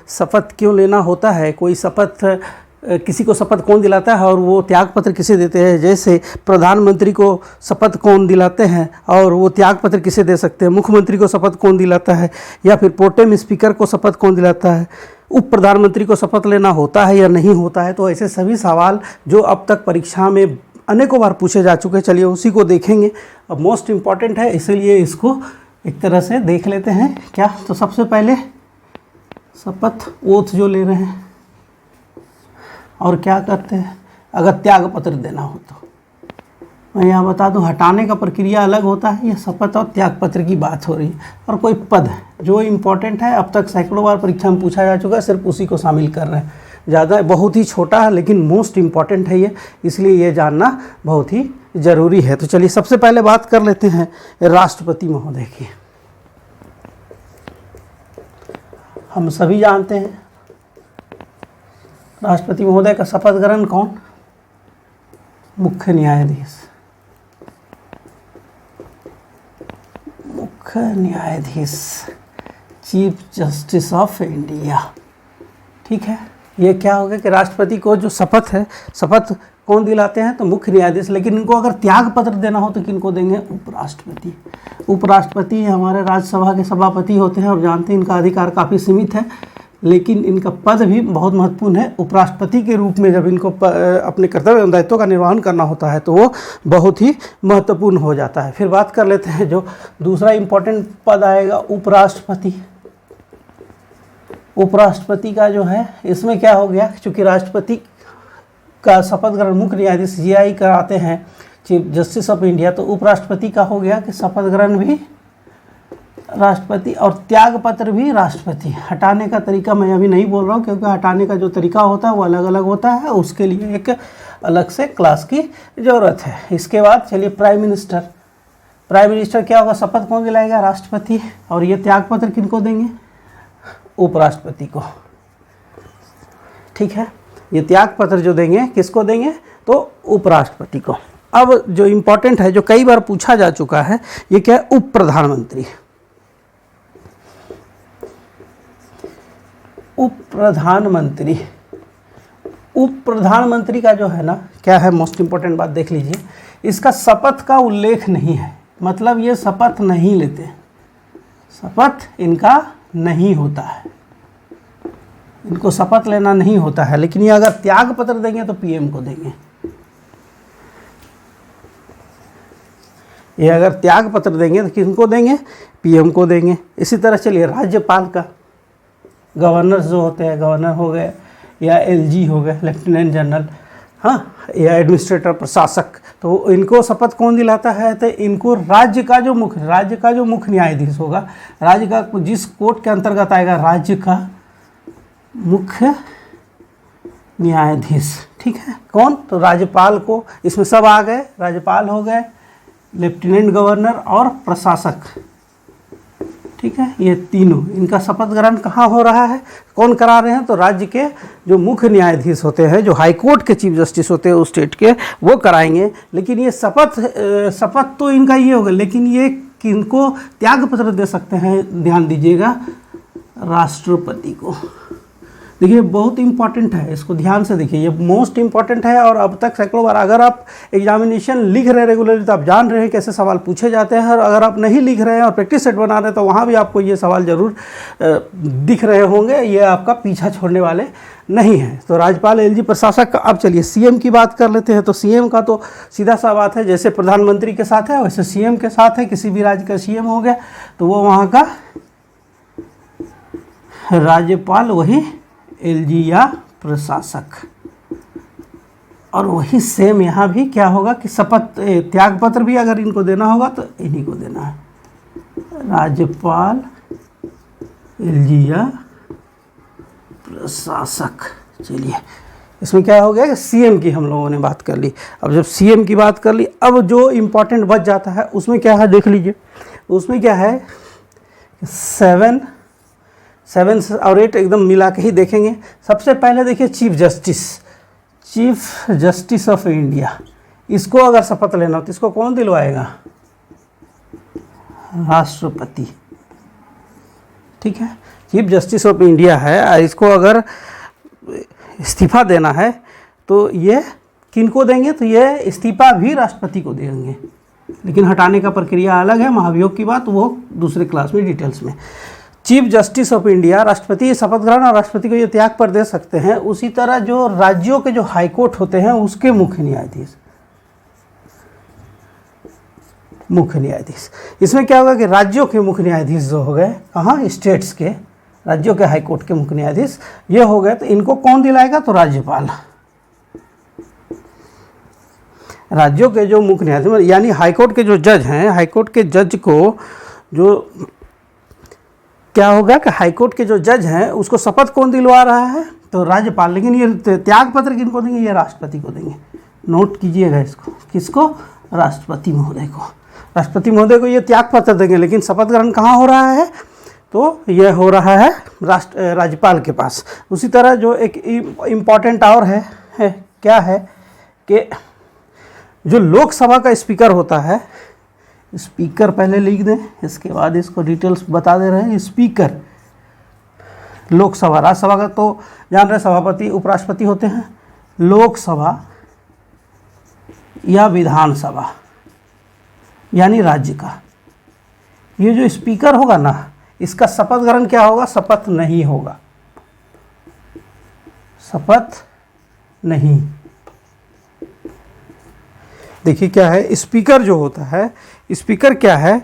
शपथ क्यों लेना होता है, कोई शपथ किसी को शपथ कौन दिलाता है और वो त्यागपत्र किसे देते हैं। जैसे प्रधानमंत्री को शपथ कौन दिलाते हैं और वो त्यागपत्र किसे दे सकते हैं। मुख्यमंत्री को शपथ कौन दिलाता है, या फिर प्रोटेम स्पीकर को शपथ कौन दिलाता है। उप प्रधानमंत्री को शपथ लेना होता है या नहीं होता है। तो ऐसे सभी सवाल जो अब तक परीक्षा में अनेकों बार पूछे जा चुके हैं, चलिए उसी को देखेंगे। अब मोस्ट इम्पॉर्टेंट है, इसलिए इसको एक तरह से देख लेते हैं क्या। तो सबसे पहले शपथ ओथ जो ले रहे हैं और क्या करते हैं, अगर त्याग पत्र देना हो तो मैं यहाँ बता दूँ, हटाने का प्रक्रिया अलग होता है। ये शपथ और त्याग पत्र की बात हो रही है। और कोई पद है जो इम्पोर्टेंट है, अब तक सैकड़ों बार परीक्षा में पूछा जा चुका है, सिर्फ उसी को शामिल कर रहे हैं। ज़्यादा बहुत ही छोटा है लेकिन मोस्ट इम्पॉर्टेंट है ये, इसलिए ये जानना बहुत ही ज़रूरी है। तो चलिए सबसे पहले बात कर लेते हैं राष्ट्रपति महोदय की। हम सभी जानते हैं राष्ट्रपति महोदय का शपथ ग्रहण कौन, मुख्य न्यायाधीश। मुख्य न्यायाधीश, चीफ जस्टिस ऑफ इंडिया। ठीक है, ये क्या हो गया कि राष्ट्रपति को जो शपथ है, शपथ कौन दिलाते हैं तो मुख्य न्यायाधीश। लेकिन इनको अगर त्याग पत्र देना हो तो किनको देंगे, उपराष्ट्रपति। उपराष्ट्रपति हमारे राज्यसभा के सभापति होते हैं और जानते हैं इनका अधिकार काफ़ी सीमित है, लेकिन इनका पद भी बहुत महत्वपूर्ण है। उपराष्ट्रपति के रूप में जब इनको अपने कर्तव्य एवं दायित्वों का निर्वहन करना होता है तो वो बहुत ही महत्वपूर्ण हो जाता है। फिर बात कर लेते हैं जो दूसरा इम्पोर्टेंट पद आएगा, उपराष्ट्रपति। उपराष्ट्रपति का जो है, इसमें क्या हो गया, चूँकि राष्ट्रपति का शपथ ग्रहण मुख्य न्यायाधीश जीआई कराते हैं, चीफ जस्टिस ऑफ इंडिया, तो उपराष्ट्रपति का हो गया कि शपथ ग्रहण भी राष्ट्रपति और त्याग पत्र भी राष्ट्रपति। हटाने का तरीका मैं अभी नहीं बोल रहा हूँ, क्योंकि हटाने का जो तरीका होता है वो अलग अलग होता है, उसके लिए एक अलग से क्लास की ज़रूरत है। इसके बाद चलिए प्राइम मिनिस्टर। प्राइम मिनिस्टर क्या होगा, शपथ कौन दिलाएगा, राष्ट्रपति। और ये त्याग पत्र किनको देंगे, उपराष्ट्रपति को। ठीक है, ये त्याग पत्र जो देंगे किसको देंगे, तो उपराष्ट्रपति को। अब जो इम्पोर्टेंट है, जो कई बार पूछा जा चुका है, ये क्या है, उप प्रधानमंत्री। उप प्रधानमंत्री, उप प्रधानमंत्री का जो है ना, क्या है मोस्ट इम्पोर्टेंट बात देख लीजिए, इसका शपथ का उल्लेख नहीं है। मतलब ये शपथ नहीं लेते, शपथ इनका नहीं होता है, इनको शपथ लेना नहीं होता है। लेकिन ये अगर त्याग पत्र देंगे तो पीएम को देंगे। ये अगर त्याग पत्र देंगे तो किनको देंगे, पीएम को देंगे। इसी तरह चलिए राज्यपाल का, गवर्नर जो होते हैं, गवर्नर हो गए या एलजी हो गए, लेफ्टिनेंट जनरल, हाँ, या एडमिनिस्ट्रेटर, प्रशासक, तो इनको शपथ कौन दिलाता है, तो इनको राज्य का जो मुख्य न्यायाधीश होगा, राज्य का जिस कोर्ट के अंतर्गत आएगा, राज्य का मुख्य न्यायाधीश। ठीक है, कौन, तो राज्यपाल को, इसमें सब आ गए, राज्यपाल हो गए, लेफ्टिनेंट गवर्नर और प्रशासक। ठीक है, ये तीनों, इनका शपथ ग्रहण कहाँ हो रहा है, कौन करा रहे हैं, तो राज्य के जो मुख्य न्यायाधीश होते हैं, जो हाई कोर्ट के चीफ जस्टिस होते हैं उस स्टेट के, वो कराएंगे। लेकिन ये शपथ तो इनका ये होगा, लेकिन ये किनको त्याग पत्र दे सकते हैं, ध्यान दीजिएगा, राष्ट्रपति को। देखिए बहुत इंपॉर्टेंट है, इसको ध्यान से देखिए, ये मोस्ट इंपॉर्टेंट है। और अब तक सैकड़ों बार, अगर आप एग्जामिनेशन लिख रहे हैं रेगुलरली तो आप जान रहे हैं कैसे सवाल पूछे जाते हैं। और अगर आप नहीं लिख रहे हैं और प्रैक्टिस सेट बना रहे हैं तो वहाँ भी आपको ये सवाल जरूर दिख रहे होंगे, ये आपका पीछा छोड़ने वाले नहीं हैं। तो राज्यपाल, एलजी, प्रशासक। अब चलिए सीएम की बात कर लेते हैं। तो सीएम का तो सीधा सा बात है, जैसे प्रधानमंत्री के साथ है वैसे सीएम के साथ है। किसी भी राज्य का सीएम हो गया तो वो वहाँ का राज्यपाल, वही एलजी या प्रशासक। और वही सेम यहाँ भी क्या होगा कि शपथ त्याग पत्र भी अगर इनको देना होगा तो इन्हीं को देना है, राज्यपाल, एलजी या प्रशासक। चलिए इसमें क्या हो गया कि सीएम की हम लोगों ने बात कर ली। अब जब सीएम की बात कर ली, अब जो इम्पोर्टेंट बच जाता है उसमें क्या है, देख लीजिए। उसमें क्या है, 7 और 8 एकदम मिला के ही देखेंगे। सबसे पहले देखिए चीफ जस्टिस ऑफ इंडिया, इसको अगर शपथ लेना हो तो इसको कौन दिलवाएगा, राष्ट्रपति। ठीक है, चीफ जस्टिस ऑफ इंडिया है, इसको अगर इस्तीफा देना है तो ये किनको देंगे, तो ये इस्तीफा भी राष्ट्रपति को देंगे, लेकिन हटाने का प्रक्रिया अलग है, महाभियोग की बात वो दूसरे क्लास में डिटेल्स में। चीफ जस्टिस ऑफ इंडिया राष्ट्रपति शपथ ग्रहण और राष्ट्रपति को ये त्याग पर दे सकते हैं। उसी तरह जो राज्यों के जो हाईकोर्ट होते हैं उसके मुख्य न्यायाधीश, इसमें क्या होगा कि राज्यों के मुख्य न्यायाधीश जो हो गए, कहाँ, स्टेट्स के, राज्यों के हाईकोर्ट के मुख्य न्यायाधीश ये हो गए, तो इनको कौन दिलाएगा, तो राज्यपाल। राज्यों के जो मुख्य न्यायाधीश यानी हाईकोर्ट के जो जज हैं, हाईकोर्ट के जज को जो क्या होगा कि हाईकोर्ट के जो जज हैं उसको शपथ कौन दिलवा रहा है, तो राज्यपाल। लेकिन ये त्याग पत्र किनको देंगे, ये राष्ट्रपति को देंगे। नोट कीजिएगा इसको, किसको, राष्ट्रपति महोदय को। राष्ट्रपति महोदय को ये त्याग पत्र देंगे, लेकिन शपथ ग्रहण कहाँ हो रहा है, तो यह हो रहा है राज्यपाल के पास। उसी तरह जो एक इम्पॉर्टेंट और है क्या है कि जो लोकसभा का स्पीकर होता है, स्पीकर पहले लिख दें, इसके बाद इसको डिटेल्स बता दे रहे हैं। स्पीकर लोकसभा, राज्यसभा का तो जान रहे सभापति उपराष्ट्रपति होते हैं, लोकसभा या विधानसभा यानी राज्य का ये जो स्पीकर होगा ना, इसका शपथ ग्रहण क्या होगा, शपथ नहीं होगा, शपथ नहीं। देखिए क्या है, स्पीकर जो होता है, स्पीकर क्या है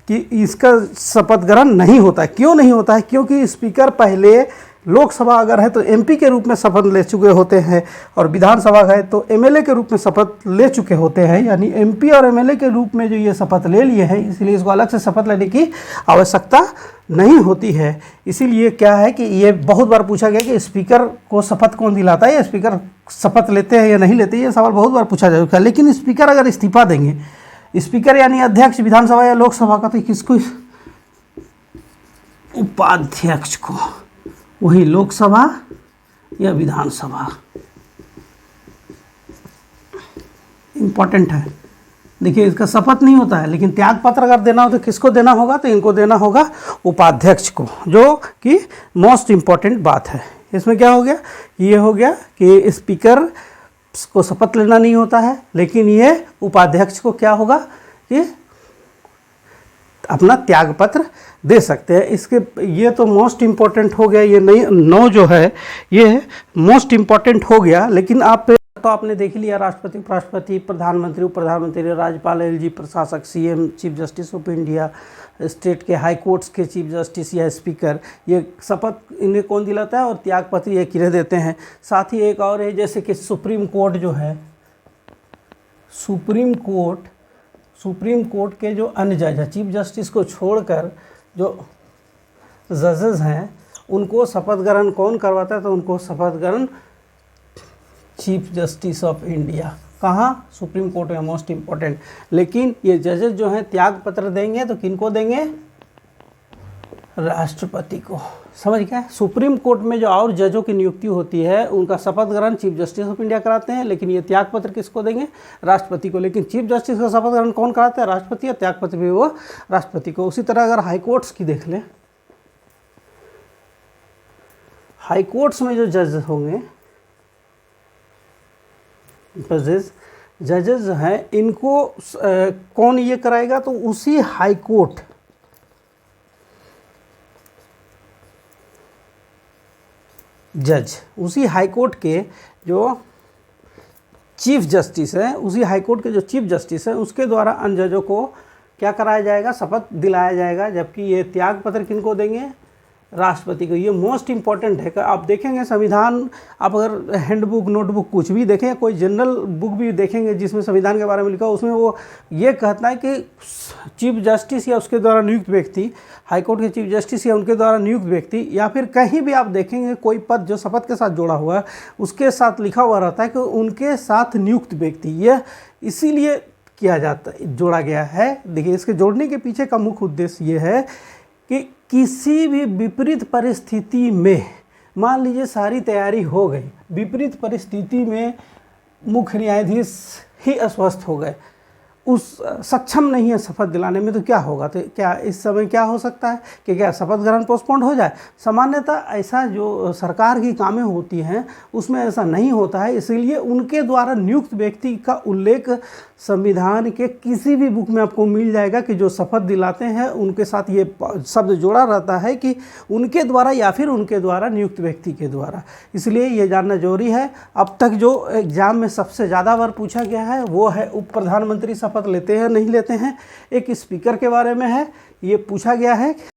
कि इसका शपथ ग्रहण नहीं होता है। क्यों नहीं होता है, क्योंकि स्पीकर पहले लोकसभा अगर है तो एमपी के रूप में शपथ ले चुके होते हैं, और विधानसभा है तो एमएलए के रूप में शपथ ले चुके होते हैं, यानी एमपी और एमएलए के रूप में जो ये शपथ ले लिए हैं, इसलिए इसको अलग से शपथ लेने की आवश्यकता नहीं होती है। इसीलिए क्या है कि ये बहुत बार पूछा गया कि स्पीकर को शपथ कौन दिलाता है, या स्पीकर शपथ लेते हैं या नहीं लेते, ये सवाल बहुत बार पूछा जा चुका है। लेकिन स्पीकर अगर इस्तीफा देंगे, स्पीकर यानी अध्यक्ष विधानसभा या लोकसभा का, तो किसको, उपाध्यक्ष को, वही लोकसभा या विधानसभा। इंपॉर्टेंट है। देखिए इसका शपथ नहीं होता है, लेकिन त्याग पत्र अगर देना हो तो किसको देना होगा, तो इनको देना होगा उपाध्यक्ष को, जो कि मोस्ट इम्पॉर्टेंट बात है। इसमें क्या हो गया, ये हो गया कि स्पीकर को शपथ लेना नहीं होता है, लेकिन ये उपाध्यक्ष को क्या होगा कि अपना त्याग पत्र दे सकते हैं। इसके ये तो मोस्ट इम्पॉर्टेंट हो गया, ये नहीं 9 जो है ये मोस्ट इम्पॉर्टेंट हो गया। लेकिन आप तो आपने देख ही लिया, राष्ट्रपति, उपराष्ट्रपति, प्रधानमंत्री, उप प्रधानमंत्री, राज्यपाल, एलजी, प्रशासक, CM, chief justice of India, state के हाई कोर्ट्स के चीफ जस्टिस या स्पीकर, ये शपथ इन्हें कौन दिलाता है, और त्याग पत्र ये किन्हें देते हैं। साथ ही एक और है, जैसे कि सुप्रीम कोर्ट जो है, सुप्रीम कोर्ट के जो अन्य जज हैं, चीफ जस्टिस को छोड़कर जो जजेस हैं, उनको शपथ ग्रहण कौन करवाता है, तो उनको शपथ ग्रहण चीफ जस्टिस ऑफ इंडिया, कहाँ, सुप्रीम कोर्ट में, मोस्ट इम्पॉर्टेंट। लेकिन ये जजेस जो हैं त्याग पत्र देंगे तो किनको देंगे, राष्ट्रपति को। समझ गए। सुप्रीम कोर्ट में जो और जजों की नियुक्ति होती है उनका शपथ ग्रहण चीफ जस्टिस ऑफ इंडिया कराते हैं, लेकिन ये त्याग पत्र किसको देंगे, राष्ट्रपति को। लेकिन चीफ जस्टिस का शपथ ग्रहण कौन कराता है, राष्ट्रपति, और त्याग पत्र भी वो राष्ट्रपति को। उसी तरह अगर हाई कोर्ट्स की देख लें, हाई कोर्ट्स में जो जज होंगे, जजेस हैं, इनको कौन ये कराएगा, तो उसी हाई कोर्ट, जज, उसी हाई कोर्ट के जो चीफ जस्टिस हैं, उसी हाई कोर्ट के जो चीफ जस्टिस हैं, उसके द्वारा अन्य जजों को क्या कराया जाएगा, शपथ दिलाया जाएगा। जबकि ये त्याग पत्र किनको देंगे, राष्ट्रपति को। ये मोस्ट इम्पॉर्टेंट है। आप देखेंगे संविधान, आप अगर हैंडबुक, नोटबुक कुछ भी देखें, कोई जनरल बुक भी देखेंगे जिसमें संविधान के बारे में लिखा हो, उसमें वो ये कहता है कि चीफ जस्टिस या उसके द्वारा नियुक्त व्यक्ति, हाईकोर्ट के चीफ जस्टिस या उनके द्वारा नियुक्त व्यक्ति, या फिर कहीं भी आप देखेंगे कोई पद जो शपथ के साथ जोड़ा हुआ है, उसके साथ लिखा हुआ रहता है कि उनके साथ नियुक्त व्यक्ति। यह इसीलिए किया जाता है, जोड़ा गया है। देखिए इसके जोड़ने के पीछे का मुख्य उद्देश्य ये है कि किसी भी विपरीत परिस्थिति में, मान लीजिए सारी तैयारी हो गई, विपरीत परिस्थिति में मुख्य न्यायाधीश ही अस्वस्थ हो गए उस सक्षम नहीं है शपथ दिलाने में, तो क्या होगा? तो क्या इस समय क्या हो सकता है कि क्या शपथ ग्रहण पोस्टपोन्ड हो जाए? सामान्यतः ऐसा जो सरकार की कामें होती हैं उसमें ऐसा नहीं होता है, इसीलिए उनके द्वारा नियुक्त व्यक्ति का उल्लेख संविधान के किसी भी बुक में आपको मिल जाएगा कि जो शपथ दिलाते हैं उनके साथ ये शब्द जोड़ा रहता है कि उनके द्वारा या फिर उनके द्वारा नियुक्त व्यक्ति के द्वारा। इसलिए ये जानना जरूरी है। अब तक जो एग्जाम में सबसे ज़्यादा बार पूछा गया है वो है उप प्रधानमंत्री शपथ लेते हैं नहीं लेते हैं। एक स्पीकर के बारे में है, ये पूछा गया है।